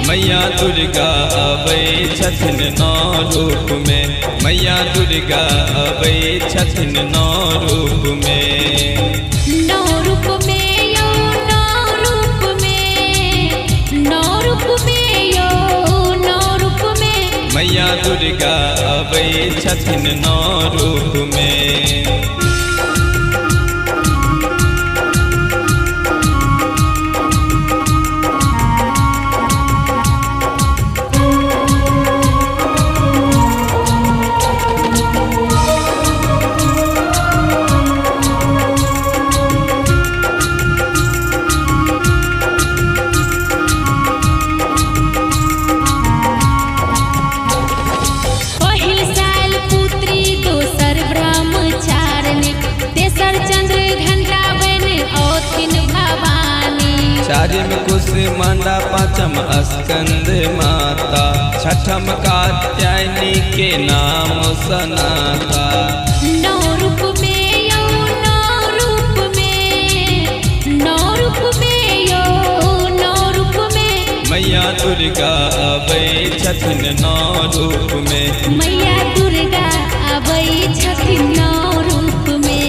मैया दुर्गा अबै छथिन नौ रूप में, मैया दुर्गा अबै छथिन नौ रूप में। नौ रूप में यो नौ रूप में, नौ रूप में यो नौ रूप में, मैया दुर्गा अबै छथिन नौ रूप में। चारिम कुसमांडा पांचम स्कंद माता, छठम कात्यायनी के नाम सनाता। नौ रूप में यो नौ रूप में, नौ रूप में यो नौ रूप में, मैया दुर्गा अबै छथिन नौ रूप में, मैया दुर्गा अबै छथिन नौ रूप में।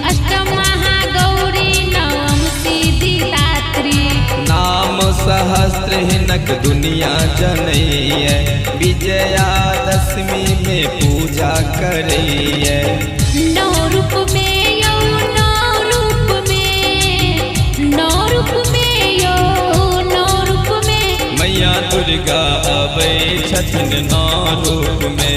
अष्टम महागौरी नवम सिद्धिदात्री, नाम सहस्त्र हिनक दुनिया जनैय, विजयादशमी में पूजा करैय। नौ रूप में यो नौ रूप में, नौ रूप में यो नौ रूप में, मैया दुर्गा अबै छथिन नौ रूप में।